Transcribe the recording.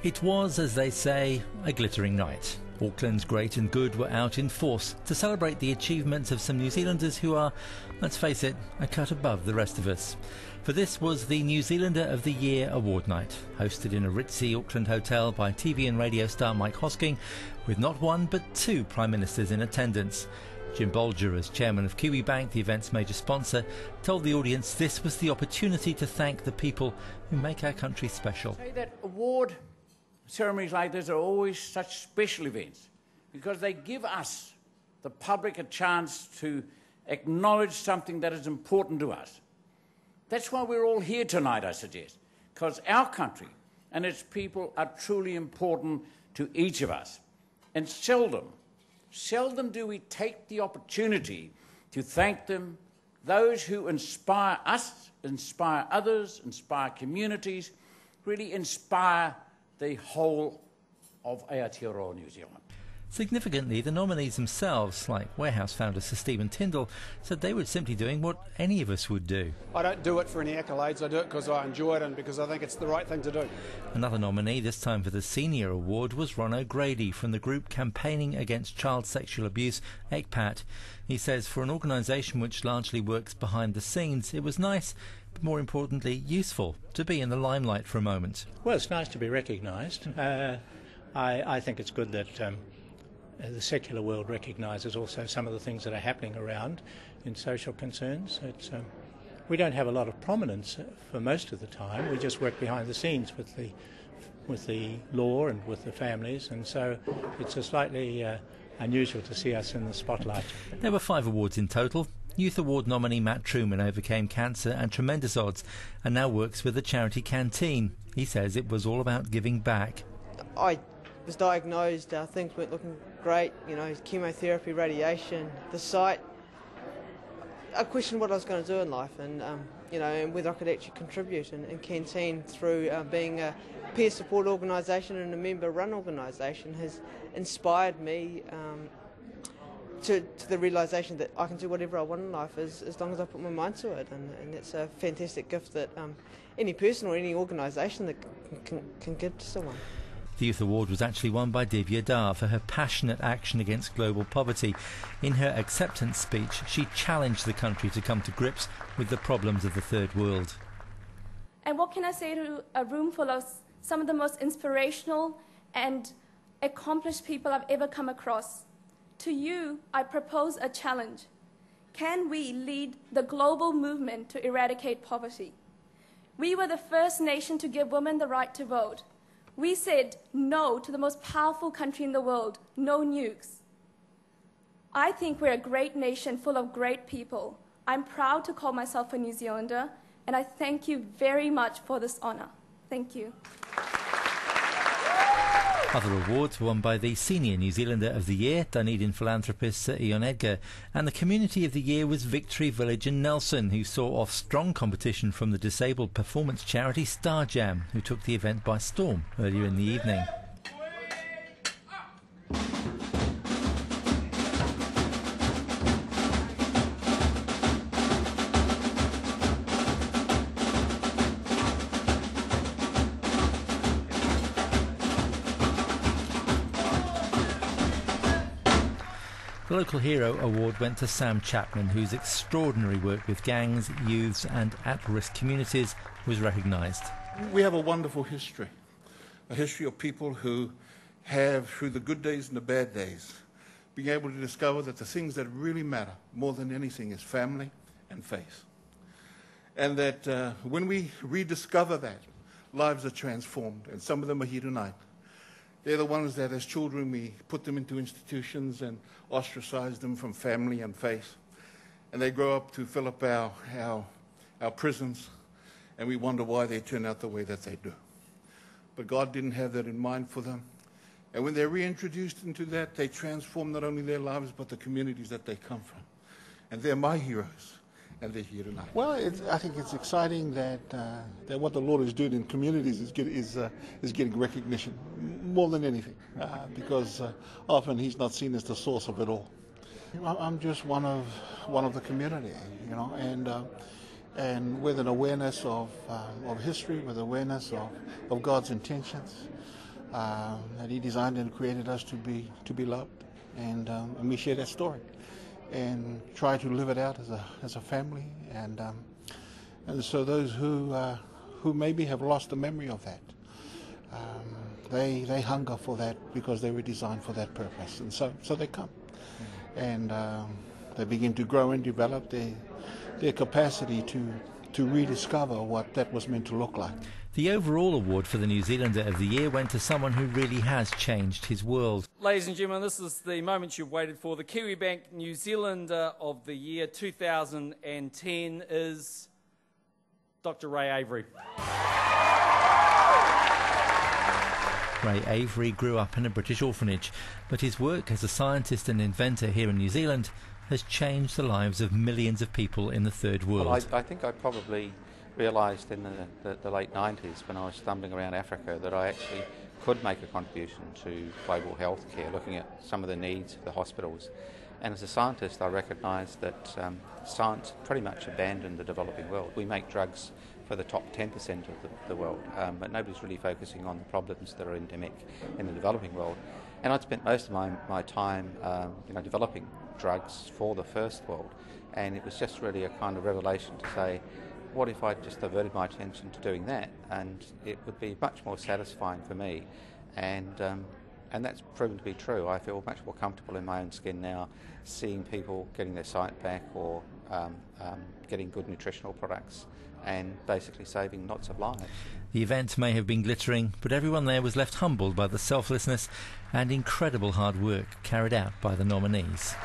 It was, as they say, a glittering night. Auckland's great and good were out in force to celebrate the achievements of some New Zealanders who are, let's face it, a cut above the rest of us. For this was the New Zealander of the Year award night, hosted in a ritzy Auckland hotel by TV and radio star Mike Hosking, with not one but two Prime Ministers in attendance. Jim Bolger, as chairman of Kiwi Bank, the event's major sponsor, told the audience this was the opportunity to thank the people who make our country special. Say that award ceremonies like this are always such special events because they give us, the public, a chance to acknowledge something that is important to us. That's why we're all here tonight, I suggest, because our country and its people are truly important to each of us. And seldom do we take the opportunity to thank them, those who inspire us, inspire others, inspire communities, really inspire the whole of Aotearoa, New Zealand. Significantly, the nominees themselves, like Warehouse founder Sir Stephen TINDALL, said they were simply doing what any of us would do. I don't do it for any accolades, I do it because I enjoy it and because I think it's the right thing to do. Another nominee, this time for the Senior Award, was Ron O'Grady from the group campaigning against child sexual abuse, ECPAT. He says for an organisation which largely works behind the scenes, it was nice, but more importantly useful, to be in the limelight for a moment. Well, it's nice to be recognised. I think it's good that the secular world recognises also some of the things that are happening around in social concerns. We don't have a lot of prominence for most of the time. We just work behind the scenes with the law and with the families, and so it's a slightly unusual to see us in the spotlight. There were 5 awards in total. Youth Award nominee Matt Truman overcame cancer and tremendous odds and now works with the charity Canteen. He says it was all about giving back. I was diagnosed, things weren't looking great, chemotherapy, radiation, the sight. I questioned what I was going to do in life and whether I could actually contribute. And Canteen, through being a peer support organisation and a member-run organisation, has inspired me to the realisation that I can do whatever I want in life as long as I put my mind to it. And it's a fantastic gift that any person or any organisation that can give to someone. The Youth Award was actually won by DIVYA for her passionate action against global poverty. In her acceptance speech, she challenged the country to come to grips with the problems of the Third World. And what can I say to a room full of some of the most inspirational and accomplished people I've ever come across? To you, I propose a challenge. Can we lead the global movement to eradicate poverty? We were the first nation to give women the right to vote. We said no to the most powerful country in the world, no nukes. I think we're a great nation full of great people. I'm proud to call myself a New Zealander, and I thank you very much for this honour. Thank you. Other awards were won by the Senior New Zealander of the Year, Dunedin philanthropist Sir Ian Edgar, and the Community of the Year was Victory Village in Nelson, who saw off strong competition from the disabled performance charity Star Jam, who took the event by storm earlier in the evening. The Local Hero Award went to Sam Chapman, whose extraordinary work with gangs, youths and at-risk communities was recognised. We have a wonderful history, a history of people who have, through the good days and the bad days, been able to discover that the things that really matter more than anything is family and faith. And that when we rediscover that, lives are transformed, and some of them are here tonight. They're the ones that as children we put them into institutions and ostracize them from family and faith. And they grow up to fill up our prisons, and we wonder why they turn out the way that they do. But God didn't have that in mind for them. And when they're reintroduced into that, they transform not only their lives but the communities that they come from. And they're my heroes. And they're here tonight. Well, I think it's exciting that what the Lord is doing in communities is getting recognition more than anything, because often He's not seen as the source of it all. I'm just one of the community, and with an awareness of history, with awareness of God's intentions, that he designed and created us to be loved, and we share that story and try to live it out as a family, and so those who maybe have lost the memory of that, they hunger for that because they were designed for that purpose, and so they come, and they begin to grow and develop their capacity to rediscover what that was meant to look like. The overall award for the New Zealander of the Year went to someone who really has changed his world. Ladies and gentlemen, this is the moment you've waited for. The Kiwibank New Zealander of the Year 2010 is Dr. Ray Avery. Ray Avery grew up in a British orphanage, but his work as a scientist and inventor here in New Zealand has changed the lives of millions of people in the third world. Well, I think I probably realised in the late 90s when I was stumbling around Africa that I actually could make a contribution to global health care, looking at some of the needs of the hospitals. And as a scientist, I recognised that science pretty much abandoned the developing world. We make drugs for the top 10% of the world, but nobody's really focusing on the problems that are endemic in the developing world. And I'd spent most of my time developing drugs for the first world, and it was just really a kind of revelation to say, what if I just diverted my attention to doing that, and it would be much more satisfying for me, and that's proven to be true. I feel much more comfortable in my own skin now, seeing people getting their sight back or getting good nutritional products and basically saving lots of lives. The event may have been glittering, but everyone there was left humbled by the selflessness and incredible hard work carried out by the nominees.